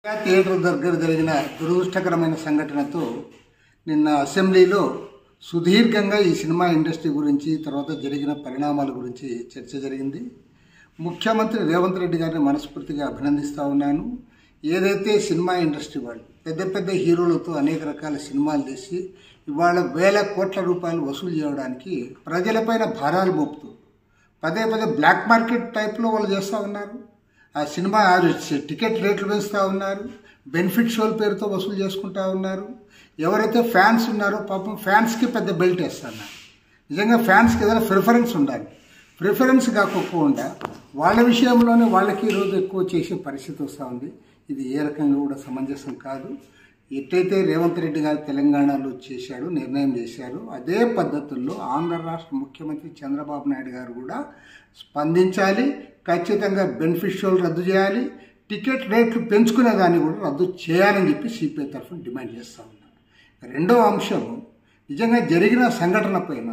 Theatre దగ్గర జరిగిన దురదృష్టకరమైన సంఘటనతో నిన్న అసెంబ్లీలో సుదీర్ఘంగా ఈ సినిమా ఇండస్ట్రీ గురించి తర్వాత జరిగిన పరిణామాల గురించి చర్చ జరిగింది. ముఖ్యమంత్రి రేవంత్ రెడ్డి గారిని మనస్ఫూర్తిగా అభినందిస్తూ ఉన్నాను. ఏదైతే సినిమా ఇండస్ట్రీ వాళ్ళు పెద్ద పెద్ద హీరోలతో అనేక రకాల సినిమాలు తీసి ఇవాళ వేల కోట్ల రూపాయలు వసూలు చేయడానికి ప్రజలపైన భారాలు మోపుతూ పదే పదే బ్లాక్ మార్కెట్ టైప్లో వాళ్ళు చేస్తూ ఉన్నారు. ఆ సినిమా టికెట్ రేట్లు పెంచుతూ ఉన్నారు, బెనిఫిట్ షోల పేరుతో వసూలు చేసుకుంటూ ఉన్నారు. ఎవరైతే ఫ్యాన్స్ ఉన్నారో పాపం ఫ్యాన్స్కి పెద్ద బెల్ట్ వేస్తున్నారు. నిజంగా ఫ్యాన్స్కి ఏదైనా ప్రిఫరెన్స్ ఉండాలి. ప్రిఫరెన్స్ కాకపోకుండా వాళ్ళ విషయంలోనే వాళ్ళకి ఈరోజు ఎక్కువ చేసే పరిస్థితి వస్తూ ఉంది. ఇది ఏ రకంగా కూడా సమంజసం కాదు. ఎట్లయితే రేవంత్ రెడ్డి గారు తెలంగాణలో చేశాడు, నిర్ణయం చేశారు, అదే పద్ధతుల్లో ఆంధ్ర రాష్ట్ర ముఖ్యమంత్రి చంద్రబాబు నాయుడు గారు కూడా స్పందించాలి. ఖచ్చితంగా బెనిఫిట్ షోలు రద్దు చేయాలి, టికెట్ రేట్లు పెంచుకునే దాన్ని కూడా రద్దు చేయాలని చెప్పి సిపిఐ తరఫున డిమాండ్ చేస్తూ ఉన్నారు. రెండవ అంశం, నిజంగా జరిగిన సంఘటన పైన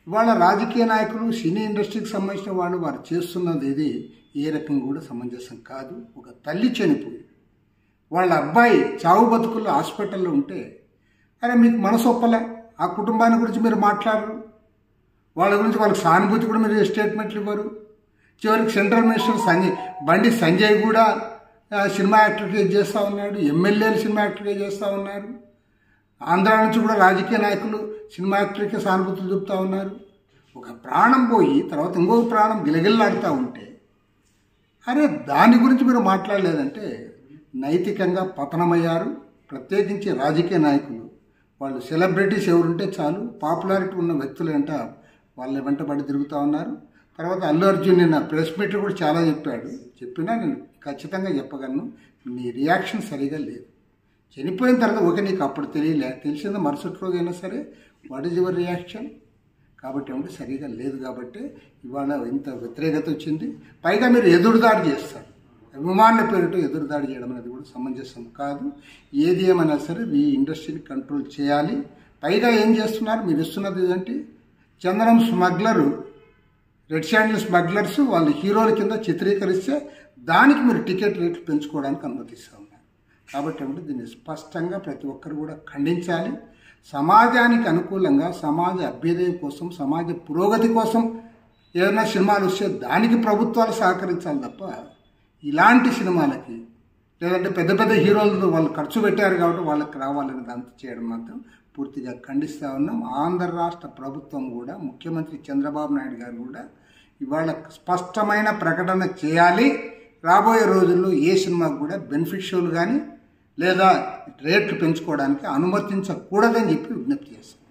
ఇవాళ రాజకీయ నాయకులు, సినీ ఇండస్ట్రీకి సంబంధించిన వాళ్ళు వారు చేస్తున్నది ఇది ఏ రకంగా కూడా సమంజసం కాదు. ఒక తల్లి చనిపోయి వాళ్ళ అబ్బాయి చావు బతుకుల్లో హాస్పిటల్లో ఉంటే అరే మీకు మనసు ఒప్పలే, ఆ కుటుంబాన్ని గురించి మీరు మాట్లాడరు, వాళ్ళ గురించి వాళ్ళకి సానుభూతి కూడా మీరు స్టేట్మెంట్లు ఇవ్వరు. చివరికి సెంట్రల్ మినిస్టర్ బండి సంజయ్ కూడా సినిమా యాక్టర్గా చేస్తూ ఉన్నాడు, ఎమ్మెల్యేలు సినిమా యాక్టర్గా చేస్తూ ఉన్నారు. ఆంధ్ర నుంచి కూడా రాజకీయ నాయకులు సినిమా యాక్టర్కి సానుభూతులు చూపుతూ ఉన్నారు. ఒక ప్రాణం పోయి తర్వాత ఇంకొక ప్రాణం గిలగిల్లాడుతూ ఉంటే అరే దాని గురించి మీరు మాట్లాడలేదంటే నైతికంగా పతనమయ్యారు. ప్రత్యేకించి రాజకీయ నాయకులు, వాళ్ళు సెలబ్రిటీస్ ఎవరుంటే చాలు, పాపులారిటీ ఉన్న వ్యక్తులంట వాళ్ళ వెంటబడి తిరుగుతూ ఉన్నారు. తర్వాత అల్లు అర్జున్ నిన్న ప్రెస్ మీట్లో కూడా చాలా చెప్పినా నేను ఖచ్చితంగా చెప్పగలను, నీ రియాక్షన్ సరిగా లేదు. చనిపోయిన తర్వాత ఓకే నీకు అప్పుడు తెలిసింది మరుసటి రోజు అయినా సరే వాట్ ఈజ్ యువర్ రియాక్షన్? కాబట్టి ఏమంటే సరిగా లేదు. కాబట్టి ఇవాళ ఇంత వ్యతిరేకత వచ్చింది. పైగా మీరు ఎదురుదాడి చేస్తారు, అభిమానుల పేరుతో ఎదురుదాడి చేయడం అనేది కూడా సమంజసం కాదు. ఏది ఏమైనా సరే ఈ ఇండస్ట్రీని కంట్రోల్ చేయాలి. పైగా ఏం చేస్తున్నారు మీరు ఇస్తున్నది ఏంటి? చందనం స్మగ్లరు, రెడ్ శాండిల్ స్మగ్లర్స్ వాళ్ళు హీరోల కింద చిత్రీకరిస్తే దానికి మీరు టికెట్ రేట్లు పెంచుకోవడానికి అనుమతిస్తూ ఉన్నారు. కాబట్టి ఏమంటే దీన్ని స్పష్టంగా ప్రతి ఒక్కరు కూడా ఖండించాలి. సమాజానికి అనుకూలంగా, సమాజ అభ్యుదయం కోసం, సమాజ పురోగతి కోసం ఏదైనా సినిమాలు వస్తే దానికి ప్రభుత్వాలు సహకరించాలి తప్ప ఇలాంటి సినిమాలకి లేదంటే పెద్ద పెద్ద హీరోలు వాళ్ళు ఖర్చు పెట్టారు కాబట్టి వాళ్ళకి రావాలని దాంతో చేయడం మాత్రం పూర్తిగా ఖండిస్తూ ఉన్నాం. ఆంధ్ర రాష్ట్ర ప్రభుత్వం కూడా, ముఖ్యమంత్రి చంద్రబాబు నాయుడు గారు కూడా ఇవాళ స్పష్టమైన ప్రకటన చేయాలి. రాబోయే రోజుల్లో ఏ సినిమాకు కూడా బెనిఫిట్ షోలు కానీ లేదా రేట్లు పెంచుకోవడానికి అనుమతించకూడదని చెప్పి విజ్ఞప్తి చేస్తాం.